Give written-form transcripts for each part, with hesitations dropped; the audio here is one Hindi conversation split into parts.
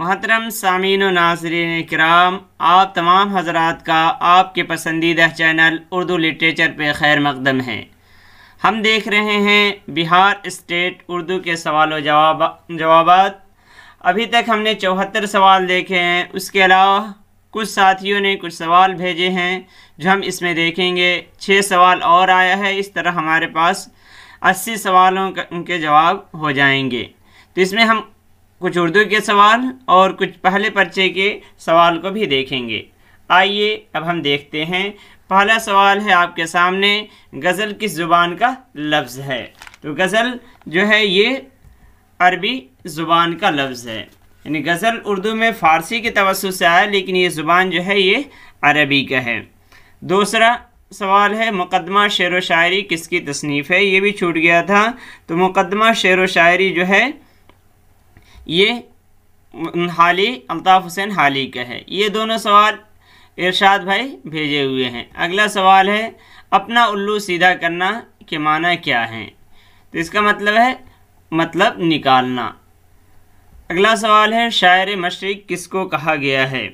मोहतरम सामीन व नाज़रीन किराम, आप तमाम हज़रात का आपके पसंदीदा चैनल उर्दू लिटरेचर पे खैर मक़दम है। हम देख रहे हैं बिहार स्टेट उर्दू के सवाल व जवाबात। अभी तक हमने 74 सवाल देखे हैं। उसके अलावा कुछ साथियों ने कुछ सवाल भेजे हैं जो हम इसमें देखेंगे। 6 सवाल और आया है। इस तरह हमारे पास 80 सवालों के जवाब हो जाएंगे। तो इसमें हम कुछ उर्दू के सवाल और कुछ पहले पर्चे के सवाल को भी देखेंगे। आइए अब हम देखते हैं। पहला सवाल है आपके सामने, गज़ल किस ज़ुबान का लफ्ज़ है? तो गज़ल जो है ये अरबी ज़ुबान का लफ्ज़ है, यानी गज़ल उर्दू में फ़ारसी के तवस्सुत से आया, लेकिन ये ज़ुबान जो है ये अरबी का है। दूसरा सवाल है, मुक़द्दमा शेर व शायरी किसकी तसनीफ़ है? ये भी छूट गया था। तो मुक़द्दमा शेर व शायरी जो है ये हाली, अल्ताफ़ हुसैन हाली का है। ये दोनों सवाल इरशाद भाई भेजे हुए हैं। अगला सवाल है, अपना उल्लू सीधा करना के माना क्या है? तो इसका मतलब है मतलब निकालना। अगला सवाल है, शायर मशरिक़ किसको कहा गया है?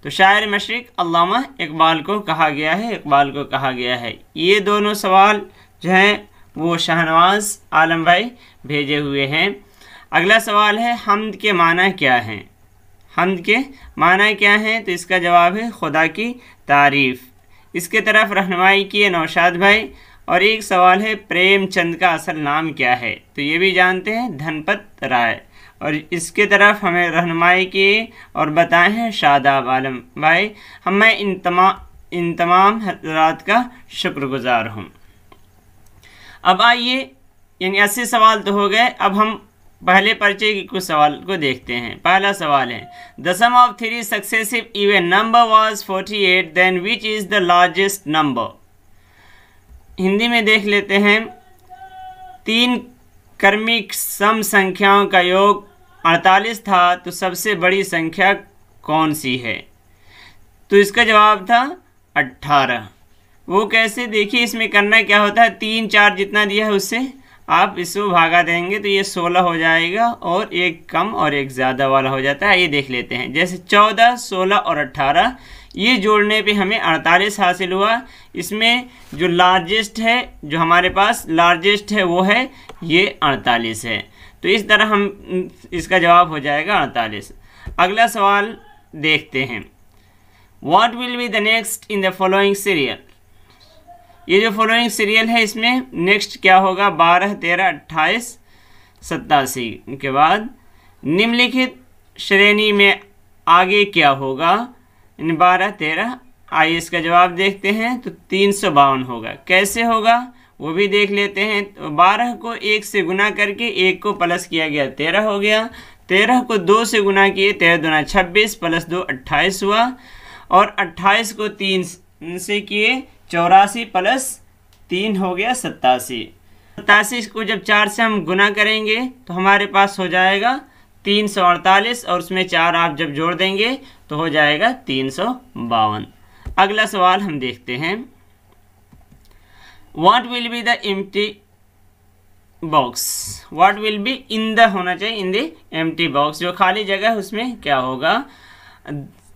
तो शायर मशरिक़ अल्लामा इकबाल को कहा गया है, इकबाल को कहा गया है। ये दोनों सवाल जो हैं वो शाहनवाज़ आलम भाई भेजे हुए हैं। अगला सवाल है, हम्द के माना क्या हैं? हम्द के माना क्या हैं? तो इसका जवाब है खुदा की तारीफ़। इसके तरफ रहनुमाई की है नौशाद भाई। और एक सवाल है, प्रेमचंद का असल नाम क्या है? तो ये भी जानते हैं, धनपत राय। और इसके तरफ हमें रहनुमाई की और बताए हैं शादाब आलम भाई। मैं इन तमाम हज़रात का शुक्रगुज़ार हूँ। अब आइए, यानी 80 सवाल तो हो गए। अब हम पहले पर्चे के कुछ सवाल को देखते हैं। पहला सवाल है, the sum of 3 successive even number was 48, then which is the largest number? Hindi में देख लेते हैं। 3 क्रमिक सम संख्याओं का योग 48 था, तो सबसे बड़ी संख्या कौन सी है? तो इसका जवाब था 18। वो कैसे? देखिए, इसमें करना क्या होता है, 3 4 जितना दिया है उससे आप इसको भागा देंगे तो ये 16 हो जाएगा, और एक कम और एक ज़्यादा वाला हो जाता है। ये देख लेते हैं, जैसे 14, 16 और 18 ये जोड़ने पे हमें 48 हासिल हुआ। इसमें जो लार्जेस्ट है, जो हमारे पास लार्जेस्ट है वो है ये 48 है। तो इस तरह हम इसका जवाब हो जाएगा 48। अगला सवाल देखते हैं, what will be the next in the following serial? ये जो फॉलोइंग सीरियल है इसमें नेक्स्ट क्या होगा? 12, 13, 28, 87 के बाद निम्नलिखित श्रेणी में आगे क्या होगा? 12, 13। आइए इसका जवाब देखते हैं। तो 352 होगा। कैसे होगा वो भी देख लेते हैं। तो 12 को 1 से गुना करके 1 को प्लस किया गया, 13 हो गया। 13 को 2 से गुना किए, 13 दूना 26 प्लस 2 28 हुआ। और 28 को 3 से किए, 84 प्लस 3 हो गया 87। 87 को जब 4 से हम गुना करेंगे तो हमारे पास हो जाएगा 348, और उसमें 4 आप जब जोड़ देंगे तो हो जाएगा 352। अगला सवाल हम देखते हैं, what will be the empty box? What will be in the होना चाहिए, इन द एम्प्टी बॉक्स, जो खाली जगह है उसमें क्या होगा?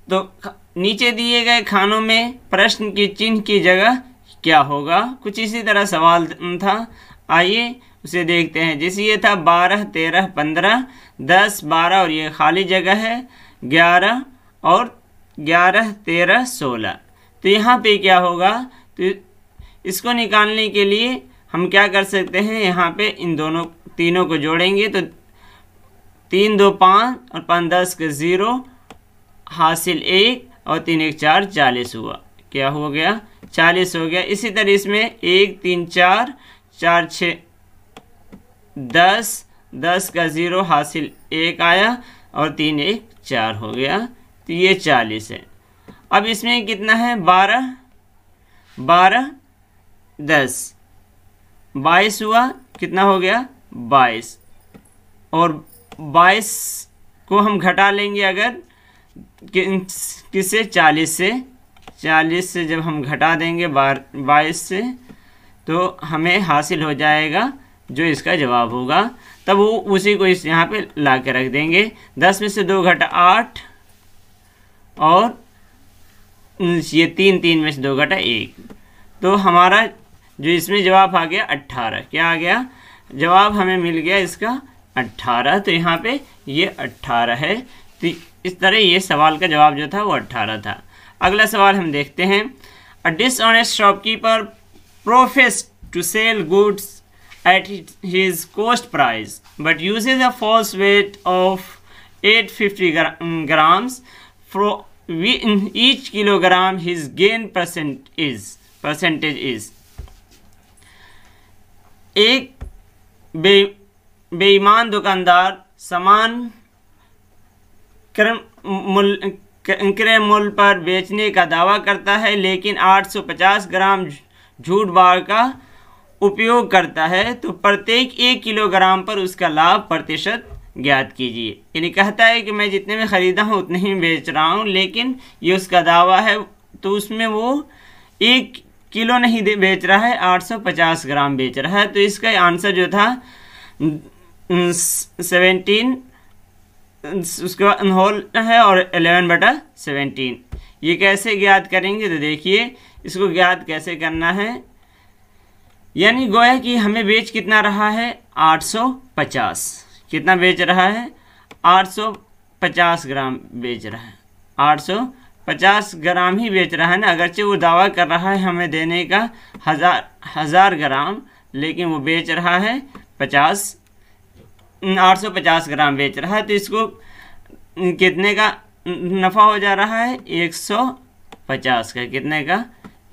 तो नीचे दिए गए खानों में प्रश्न की चिन्ह की जगह क्या होगा? कुछ इसी तरह सवाल था। आइए उसे देखते हैं। जैसे ये था 12, 13, 15, 10, 12 और ये खाली जगह है 11, और 11, 13, 16। तो यहाँ पे क्या होगा? तो इसको निकालने के लिए हम क्या कर सकते हैं, यहाँ पे इन दोनों तीनों को जोड़ेंगे तो 3 2 5 और 5 10 के 0 हासिल 1 और 3 1 4, 40 हुआ। क्या हो गया? 40 हो गया। इसी तरह इसमें 1 3 4 4 6 10, 10 का 0 हासिल 1 आया, और 3 1 4 हो गया। तो ये 40 है। अब इसमें कितना है? 12 12 10 22 हुआ। कितना हो गया? 22। और 22 को हम घटा लेंगे अगर किससे? 40 से। 40 से जब हम घटा देंगे 22 से, तो हमें हासिल हो जाएगा जो इसका जवाब होगा। तब वो उसी को इस यहाँ पे ला के रख देंगे। 10 में से 2 घटा 8 और ये 3 में से 2 घटा 1, तो हमारा जो इसमें जवाब आ गया 18। क्या आ गया जवाब? हमें मिल गया इसका 18। तो यहाँ पे ये 18 है। तो इस तरह ये सवाल का जवाब जो था वो 18 था। अगला सवाल हम देखते हैं। A dishonest shopkeeper professed to sell goods at his cost price but uses a false weight of 850 grams for each kilogram. His gain percentage is एक बेईमान दुकानदार सामान क्रय मूल्य पर बेचने का दावा करता है लेकिन 850 ग्राम झूठ बार का उपयोग करता है, तो प्रत्येक 1 किलोग्राम पर उसका लाभ प्रतिशत ज्ञात कीजिए। यानी कहता है कि मैं जितने में ख़रीदा हूँ उतने ही बेच रहा हूँ, लेकिन ये उसका दावा है, तो उसमें वो 1 किलो नहीं बेच रहा है, 850 ग्राम बेच रहा है। तो इसका आंसर जो था 17 उसके बाद होल है और 11/17। ये कैसे ज्ञात करेंगे? तो देखिए इसको ज्ञात कैसे करना है। यानी गोया कि हमें बेच कितना रहा है? 850। कितना बेच रहा है? 850 ग्राम बेच रहा है। 850 ग्राम ही बेच रहा है ना, अगरचे वो दावा कर रहा है हमें देने का 1000 ग्राम, लेकिन वो बेच रहा है 850 ग्राम बेच रहा है। तो इसको कितने का नफ़ा हो जा रहा है? 150 का। कितने का?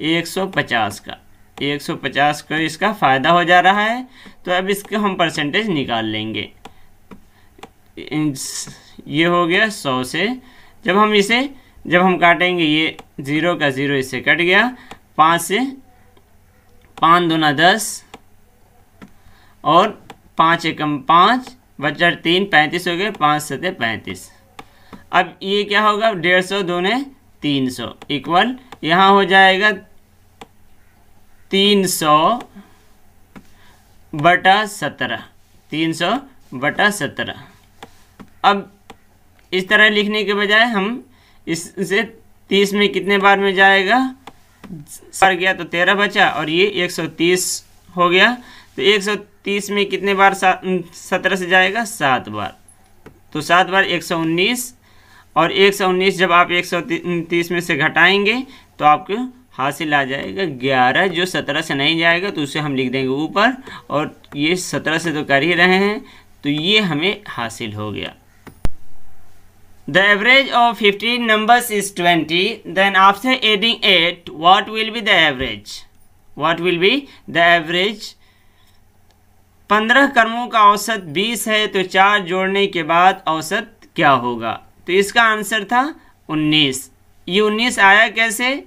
150 का। 150 को इसका फ़ायदा हो जा रहा है। तो अब इसका हम परसेंटेज निकाल लेंगे। ये हो गया 100 से। जब हम काटेंगे ये 0 का 0 इससे कट गया। 5 से 5 दूना 10 और 5 एकम 5 बचा 3 35 हो गए। 5 सते 35। अब ये क्या होगा? 150 दूने 300 इक्वल यहाँ हो जाएगा 300/17। 300/17। अब इस तरह लिखने के बजाय हम इससे 30 में कितने बार में जाएगा? सर गया तो 13 बचा और ये 130 हो गया। तो 130 में कितने बार 17 से जाएगा? 7 बार। तो 7 बार 119, और 119 जब आप 130 में से घटाएंगे तो आपको हासिल आ जाएगा 11। जो 17 से नहीं जाएगा तो उसे हम लिख देंगे ऊपर, और ये 17 से तो कर ही रहे हैं, तो ये हमें हासिल हो गया। The average of 15 numbers is 20. Then after adding 8, what will be the average? What will be the average? 15 क्रमों का औसत 20 है, तो 4 जोड़ने के बाद औसत क्या होगा? तो इसका आंसर था 19। ये 19 आया कैसे?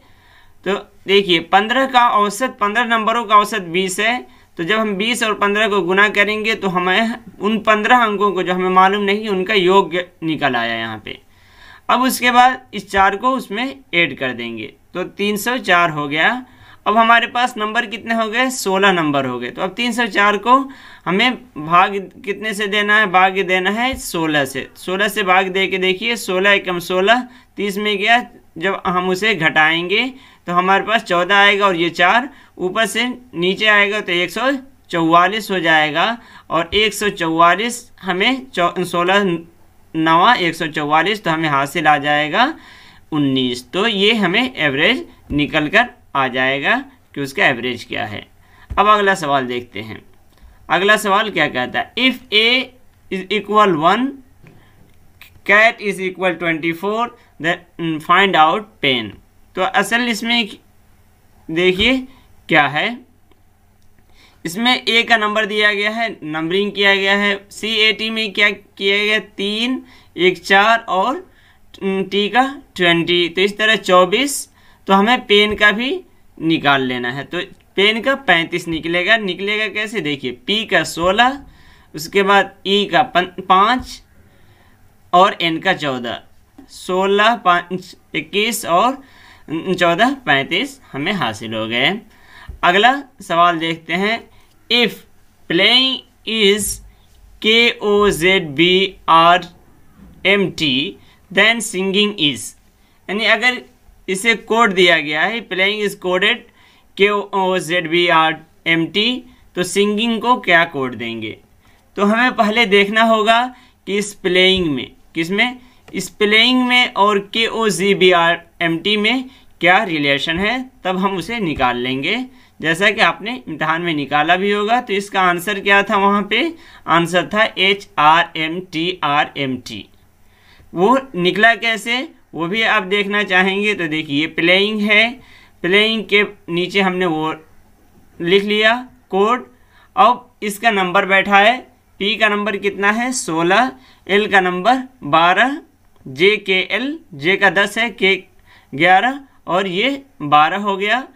तो देखिए 15 का औसत, 15 नंबरों का औसत 20 है, तो जब हम 20 और 15 को गुना करेंगे तो हमें उन 15 अंकों को जो हमें मालूम नहीं उनका योग निकल आया यहाँ पे। अब उसके बाद इस 4 को उसमें ऐड कर देंगे तो 304 हो गया। अब हमारे पास नंबर कितने हो गए? 16 नंबर हो गए। तो अब 304 को हमें भाग कितने से देना है? भाग देना है 16 से। 16 से भाग दे के देखिए 16 एकम 16 30 में गया। जब हम उसे घटाएंगे तो हमारे पास 14 आएगा, और ये 4 ऊपर से नीचे आएगा तो 144 हो जाएगा। और 144 हमें 16 9 144, तो हमें हासिल आ जाएगा 19। तो ये हमें एवरेज निकल कर आ जाएगा कि उसका एवरेज क्या है। अब अगला सवाल देखते हैं। अगला सवाल क्या कहता है? If A is equal 1, cat is equal 24, then find out pen. तो असल इसमें देखिए क्या है, इसमें ए का नंबर दिया गया है, नंबरिंग किया गया है। CAT में क्या किया गया? 3 1 4 और टी का 20, तो इस तरह 24। तो हमें पेन का भी निकाल लेना है, तो पेन का 35 निकलेगा। निकलेगा कैसे? देखिए पी का 16, उसके बाद ई का 5 और एन का 14। 16 5 21 और 14 35 हमें हासिल हो गए। अगला सवाल देखते हैं। If playing is KOZBRMT then singing is, यानी अगर इसे कोड दिया गया है प्लेइंग इज कोडेड KOZBRMT, तो सिंगिंग को क्या कोड देंगे। तो हमें पहले देखना होगा कि इस प्लेइंग में, किसमें, इस प्लेइंग में और KOZBRMT में क्या रिलेशन है, तब हम उसे निकाल लेंगे। जैसा कि आपने इम्तहान में निकाला भी होगा। तो इसका आंसर क्या था, वहाँ पे आंसर था HRMTRMT। वो निकला कैसे वो भी आप देखना चाहेंगे तो देखिए, प्लेइंग है, प्लेइंग के नीचे हमने वो लिख लिया कोड। अब इसका नंबर बैठा है, P का नंबर कितना है 16, L का नंबर 12, J के L, J का 10 है, K 11 और ये 12 हो गया।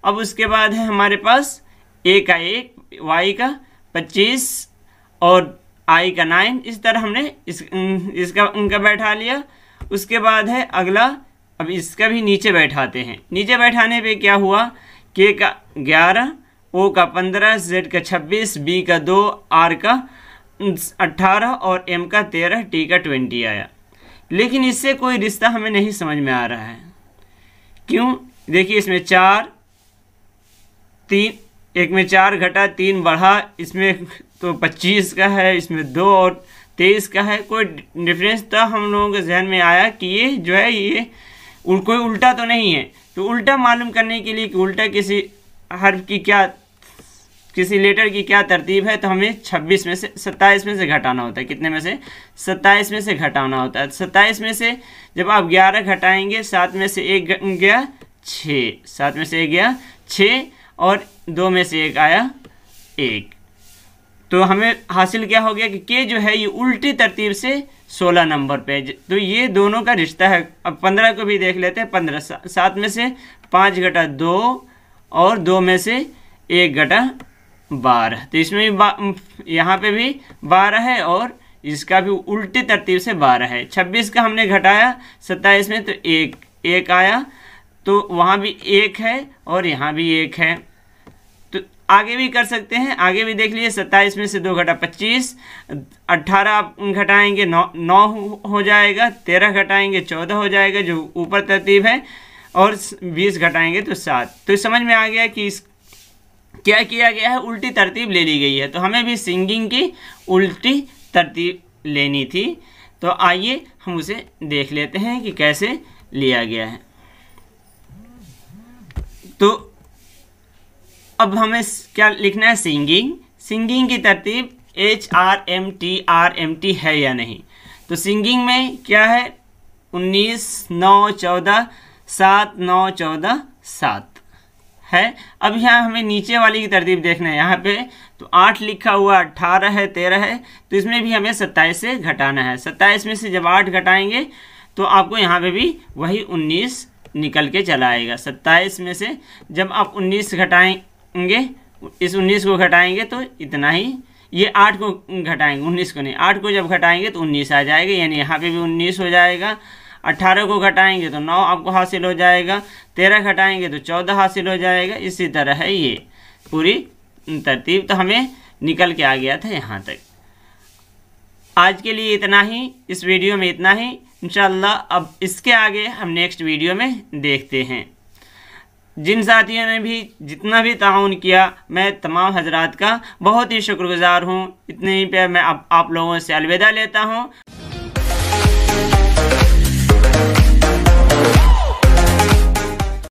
अब उसके बाद है हमारे पास A का 1, Y का 25 और I का 9। इस तरह हमने इसका उनका बैठा लिया। उसके बाद है अगला, अब इसका भी नीचे बैठाते हैं। नीचे बैठाने पे क्या हुआ, K का 11, O का 15, Z का 26, B का 2, R का 18 और M का 13, T का 20 आया। लेकिन इससे कोई रिश्ता हमें नहीं समझ में आ रहा है। क्यों, देखिए इसमें 4, 3, एक में 4 घटा 3 बढ़ा, इसमें तो 25 का है, इसमें 2 और 23 का है। कोई डिफरेंस तो हम लोगों के जहन में आया कि ये जो है ये कोई उल्टा तो नहीं है। तो उल्टा मालूम करने के लिए कि उल्टा किसी हर्फ की क्या, किसी लेटर की क्या तरतीब है, तो हमें 26 में से 27 में से घटाना होता है। कितने में से, 27 में से घटाना होता है। 27 में से जब आप 11 घटाएंगे, 7 में से 1 गया 6, 7 में से 1 गया 6 और 2 में से 1 आया 1। तो हमें हासिल क्या हो गया कि K जो है ये उल्टी तरतीब से 16 नंबर पे। तो ये दोनों का रिश्ता है। अब 15 को भी देख लेते हैं। 15, 7 में से 5 घटा 2 और 2 में से 1 घटा 12। तो इसमें भी यहाँ पे भी 12 है और इसका भी उल्टी तरतीब से 12 है। 26 का हमने घटाया 27 में तो 1 आया, तो वहाँ भी 1 है और यहाँ भी 1 है। तो आगे भी कर सकते हैं, आगे भी देख लीजिए। 27 में से 2 घटा 25, 18 आप घटाएंगे 9 हो जाएगा, 13 घटाएंगे 14 हो जाएगा जो ऊपर तरतीब है, और 20 घटाएंगे तो 7। तो समझ में आ गया कि क्या किया गया है, उल्टी तरतीब ले ली गई है। तो हमें भी सिंगिंग की उल्टी तरतीब लेनी थी। तो आइए हम उसे देख लेते हैं कि कैसे लिया गया है। तो अब हमें क्या लिखना है, सिंगिंग। सिंगिंग की तरतीब HRMTRMT है या नहीं। तो सिंगिंग में क्या है, 19, 9, 14, 7, 9, 14, 7 है। अब यहाँ हमें नीचे वाली की तरतीब देखना है। यहाँ पे तो 8 लिखा हुआ, 18 है, 13 है, तो इसमें भी हमें 27 से घटाना है। 27 में से जब 8 घटाएंगे तो आपको यहाँ पे भी वही 19 निकल के चला आएगा। 27 में से जब आप 19 घटाएंगे, इस 19 को घटाएंगे तो इतना ही, ये 8 को घटाएंगे, 19 को नहीं, 8 को जब घटाएंगे तो 19 आ जाएगा, यानी यहाँ पे भी 19 हो जाएगा। 18 को घटाएंगे तो 9 आपको हासिल हो जाएगा, 13 घटाएंगे तो 14 हासिल हो जाएगा। इसी तरह है ये पूरी तरतीब। तो हमें निकल के आ गया था यहाँ तक। आज के लिए इतना ही, इस वीडियो में इतना ही। इंशाअल्लाह अब इसके आगे हम नेक्स्ट वीडियो में देखते हैं। जिन साथियों ने भी जितना भी ताउन किया, मैं तमाम हजरात का बहुत ही शुक्रगुजार हूँ। इतने ही पे मैं आप लोगों से अलविदा लेता हूँ।